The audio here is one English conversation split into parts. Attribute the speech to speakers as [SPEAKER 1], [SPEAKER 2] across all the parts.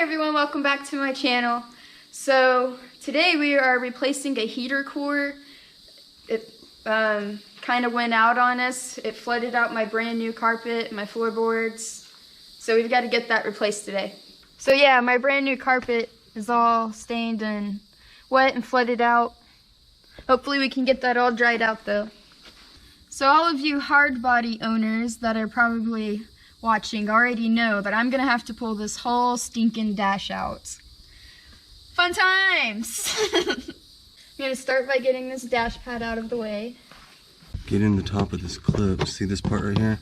[SPEAKER 1] everyone, welcome back to my channel. So today we are replacing a heater core. It kind of went out on us. It flooded out my brand new carpet, my floorboards. So we've got to get that replaced today. So yeah, my brand new carpet is all stained and wet and flooded out. Hopefully we can get that all dried out though. So all of you Hardbody owners that are probably watching already know that I'm gonna have to pull this whole stinking dash out. Fun times! I'm gonna start by getting this dash pad out of the way.
[SPEAKER 2] Get in the top of this clip. See this part right here?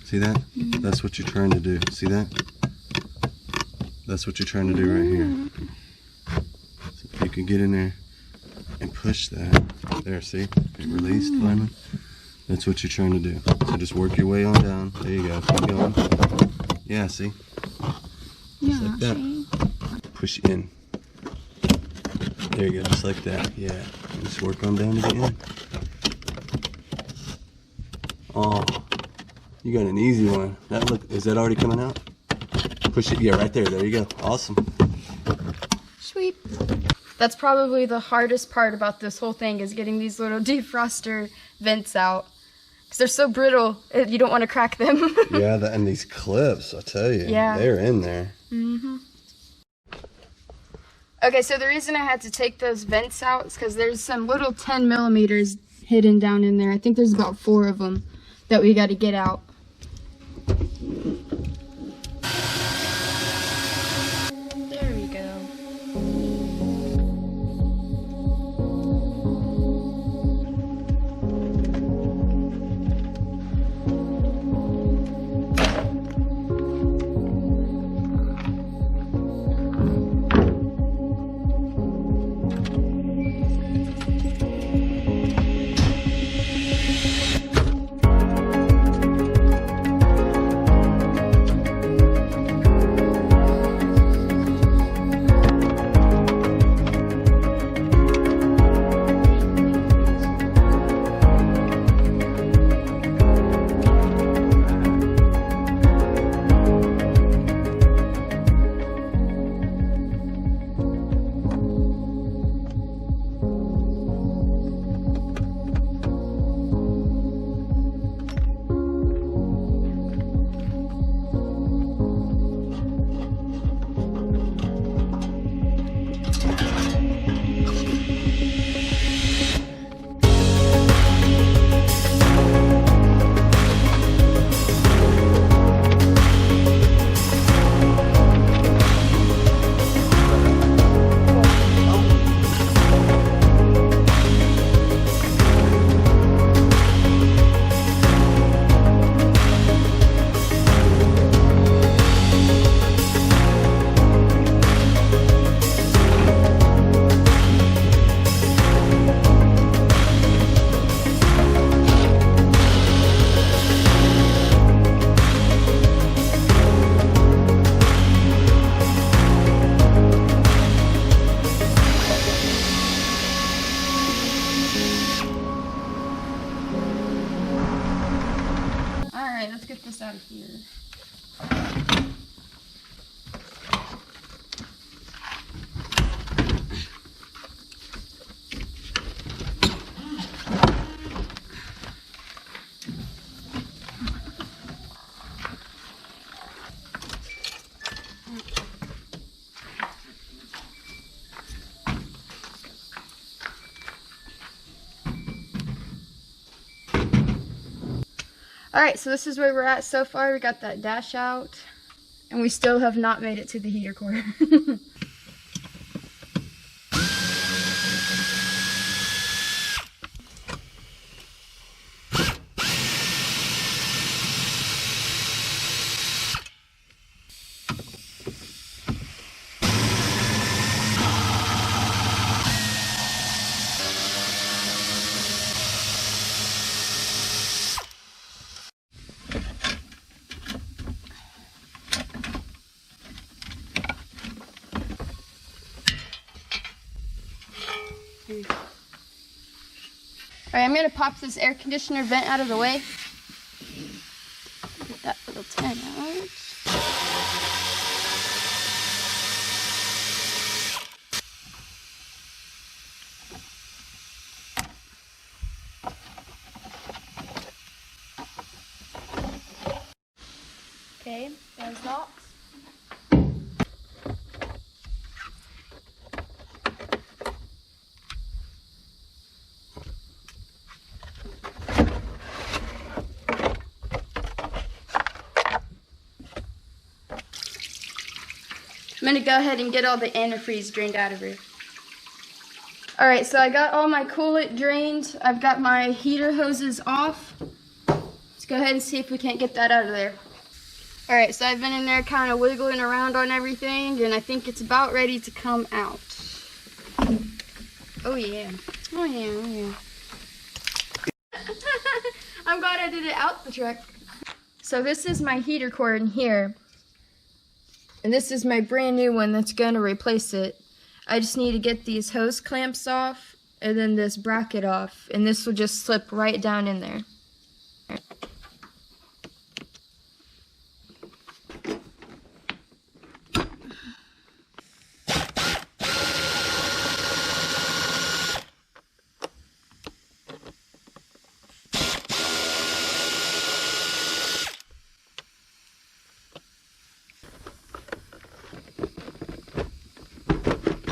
[SPEAKER 2] See that? Mm-hmm. That's what you're trying to do. See that? That's what you're trying to do right here. So if you can get in there and push that. There, see? It released finally. That's what you're trying to do. So just work your way on down. There you go. Keep going. Yeah, see? Just like that. Push in. There you go. Just like that. Yeah. And just work on down to the end. Oh, you got an easy one. That look. Is that already coming out? Push it. Yeah, right there. There you go. Awesome.
[SPEAKER 1] Sweet. That's probably the hardest part about this whole thing, is getting these little defroster vents out. Because they're so brittle, you don't want to crack them.
[SPEAKER 2] Yeah, and these clips, I'll tell you,
[SPEAKER 1] yeah.
[SPEAKER 2] They're in there.
[SPEAKER 1] Mm-hmm. Okay, so the reason I had to take those vents out is because there's some little 10 millimeters hidden down in there. I think there's about 4 of them that we got to get out. There we go. Alright, let's get this out of here. Alright, so this is where we're at so far. We got that dash out, and we still have not made it to the heater core. Alright, I'm going to pop this air conditioner vent out of the way. Get that little 10 out. I'm gonna go ahead and get all the antifreeze drained out of her. Alright, so I got all my coolant drained. I've got my heater hoses off. Let's go ahead and see if we can't get that out of there. Alright, so I've been in there kind of wiggling around on everything, and I think it's about ready to come out. Oh yeah. Oh yeah, oh yeah. I'm glad I did it out the truck. So this is my heater cord in here. And this is my brand new one that's going to replace it. I just need to get these hose clamps off and then this bracket off. And this will just slip right down in there.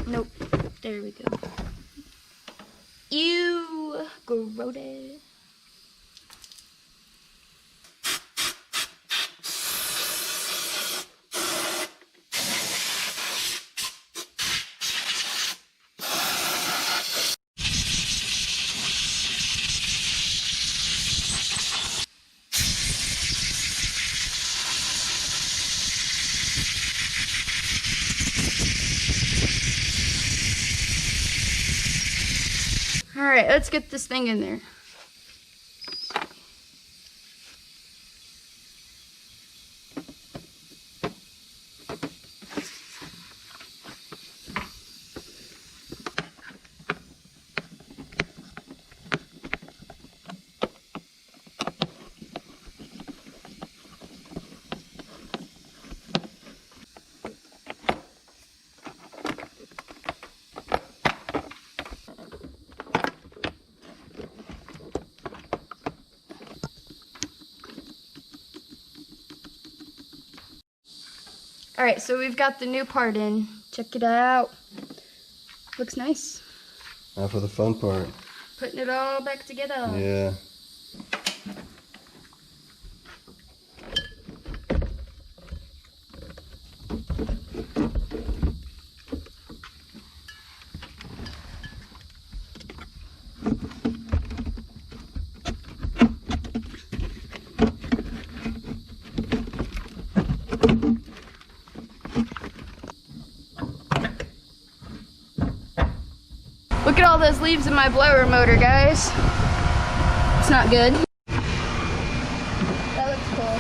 [SPEAKER 1] Nope. There we go. Ew, grody. Alright, let's get this thing in there. Alright, so we've got the new part in. Check it out. Looks nice.
[SPEAKER 2] Now for the fun part.
[SPEAKER 1] Putting it all back together.
[SPEAKER 2] Yeah.
[SPEAKER 1] Look at all those leaves in my blower motor, guys. It's not good. That looks cool.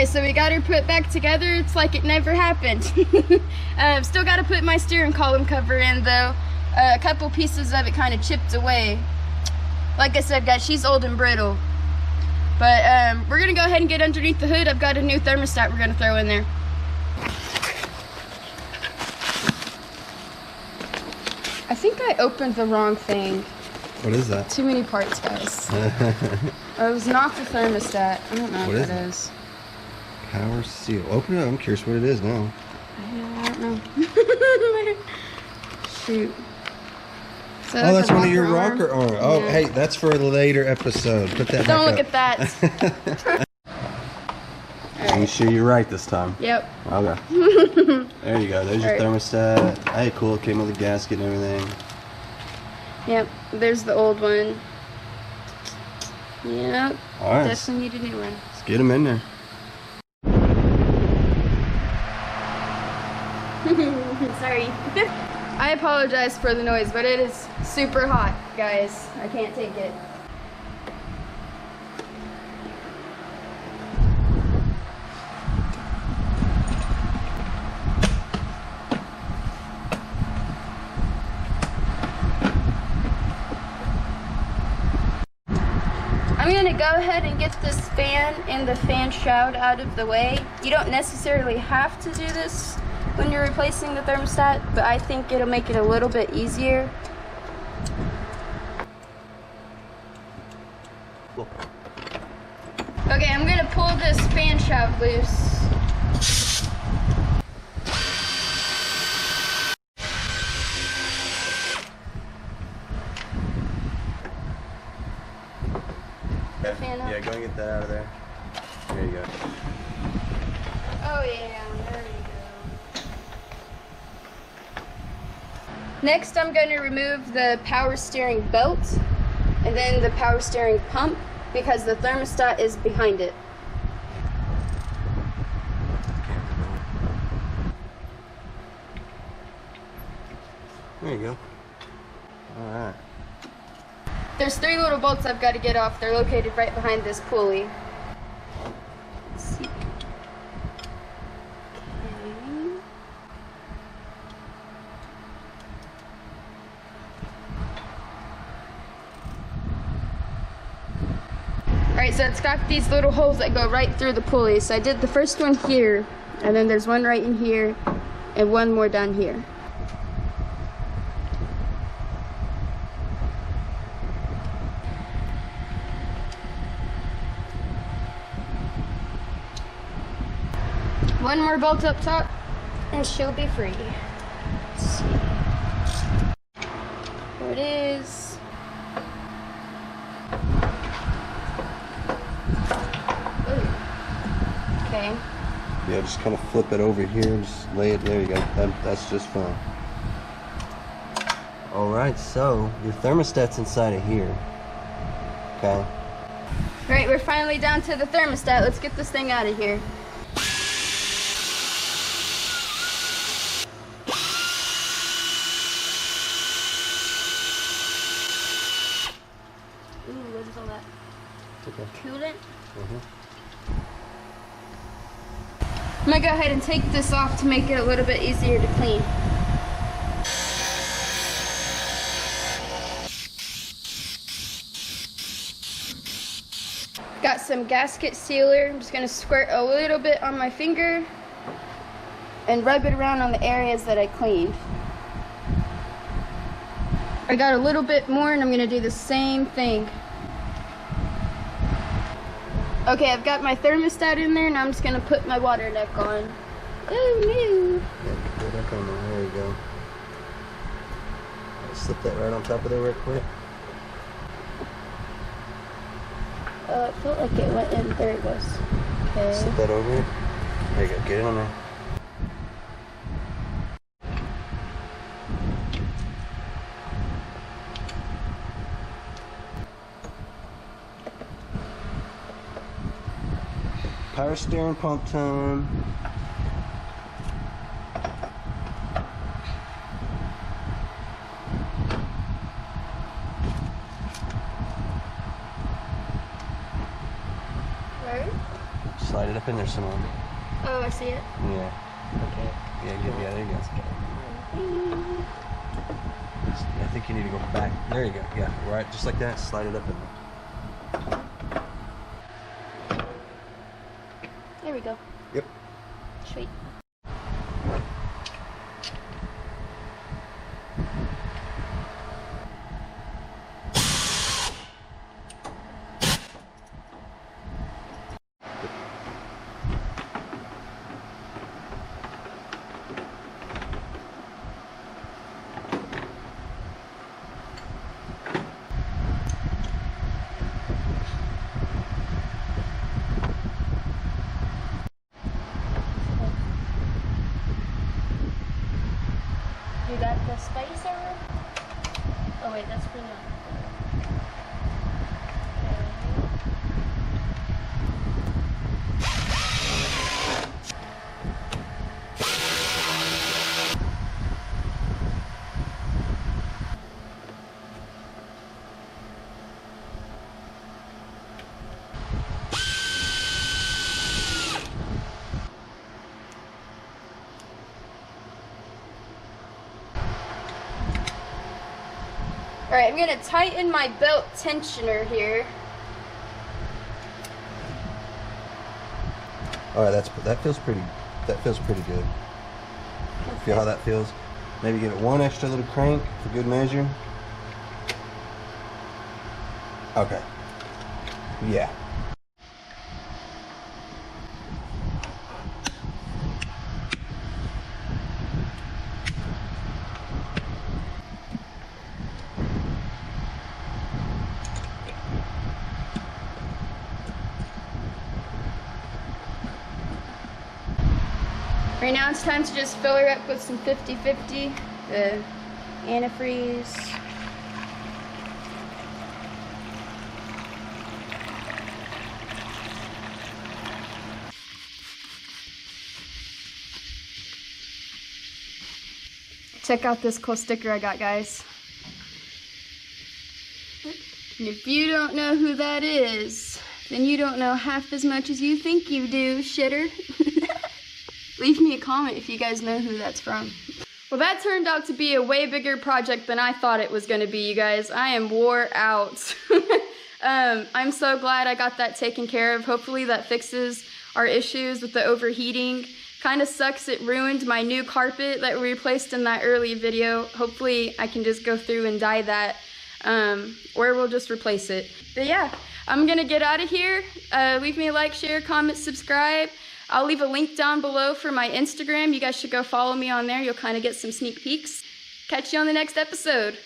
[SPEAKER 1] So we got her put back together. It's like it never happened. Still got to put my steering column cover in though. A couple pieces of it kind of chipped away. Like I said, guys, she's old and brittle. But we're gonna go ahead and get underneath the hood. I've got a new thermostat we're gonna throw in there. I think I opened the wrong thing.
[SPEAKER 2] What is that?
[SPEAKER 1] Too many parts, guys. Oh, it was not the thermostat. I don't know what it is.
[SPEAKER 2] Power seal. Open it up. I'm curious what it is now.
[SPEAKER 1] I don't know. Shoot. So
[SPEAKER 2] oh, that's one of your
[SPEAKER 1] arm.
[SPEAKER 2] rocker arms. Oh,
[SPEAKER 1] Yeah.
[SPEAKER 2] hey, that's for a later episode. Put that
[SPEAKER 1] Don't look
[SPEAKER 2] back
[SPEAKER 1] at that.
[SPEAKER 2] Are you sure you're right this time?
[SPEAKER 1] Yep.
[SPEAKER 2] Okay. There you go. There's your thermostat. Hey, cool. It came with a gasket and everything.
[SPEAKER 1] Yep. There's the old one. Yep.
[SPEAKER 2] All right.
[SPEAKER 1] Definitely need a new one.
[SPEAKER 2] Let's get them in there.
[SPEAKER 1] Sorry. I apologize for the noise, but it is super hot, guys. I can't take it. I'm gonna go ahead and get this fan and the fan shroud out of the way. You don't necessarily have to do this when you're replacing the thermostat, but I think it'll make it a little bit easier. Okay, I'm gonna pull this fan shroud loose.
[SPEAKER 2] Yeah, go and get that out of there. There you go.
[SPEAKER 1] Oh yeah, there we go. Next, I'm going to remove the power steering belt and then the power steering pump because the thermostat is behind it.
[SPEAKER 2] There you go. All right.
[SPEAKER 1] There's 3 little bolts I've got to get off. They're located right behind this pulley. Let's see. Okay. Alright, so it's got these little holes that go right through the pulley. So I did the first one here, and then there's one right in here, and one more down here. One more bolt up top, and she'll be free. Let's see. There it is. Ooh. Okay.
[SPEAKER 2] Yeah, just kind of flip it over here. Just lay it. There you go. That's just fine. All right, so your thermostat's inside of here. Okay.
[SPEAKER 1] All right, we're finally down to the thermostat. Let's get this thing out of here. What is all that?
[SPEAKER 2] Okay.
[SPEAKER 1] Coolant? I'm gonna go ahead and take this off to make it a little bit easier to clean. Got some gasket sealer. I'm just gonna squirt a little bit on my finger and rub it around on the areas that I cleaned. I got a little bit more and I'm gonna do the same thing. Okay, I've got my thermostat in there and I'm just gonna put my water neck on. Oh no!
[SPEAKER 2] Yeah, put it back on there. There you go. Slip that right on top of there real quick.
[SPEAKER 1] It felt like it went in. There it goes. Okay.
[SPEAKER 2] Slip that over here. There you go. Get it on there. Power steering pump time.
[SPEAKER 1] Where?
[SPEAKER 2] Slide it up in there some more.
[SPEAKER 1] Oh, I see it.
[SPEAKER 2] Yeah.
[SPEAKER 1] Okay.
[SPEAKER 2] Yeah, there you go. I think think you need to go back. There you go. Yeah, right, just like that. Slide it up in there.
[SPEAKER 1] There we go.
[SPEAKER 2] Yep.
[SPEAKER 1] Sweet. You got the spacer? Oh wait, that's for the... Alright, I'm gonna tighten my belt tensioner here.
[SPEAKER 2] All right, that feels pretty good. Feel how that feels? Maybe give it one extra little crank for good measure. Okay. Yeah.
[SPEAKER 1] Right now it's time to just fill her up with some 50/50, the antifreeze. Check out this cool sticker I got, guys. And if you don't know who that is, then you don't know half as much as you think you do, shitter. Leave me a comment if you guys know who that's from. Well, that turned out to be a way bigger project than I thought it was gonna be, you guys. I am wore out. I'm so glad I got that taken care of. Hopefully that fixes our issues with the overheating. Kind of sucks it ruined my new carpet that we replaced in that early video. Hopefully I can just go through and dye that, or we'll just replace it. But yeah, I'm gonna get out of here. Leave me a like, share, comment, subscribe. I'll leave a link down below for my Instagram. You guys should go follow me on there. You'll kind of get some sneak peeks. Catch you on the next episode.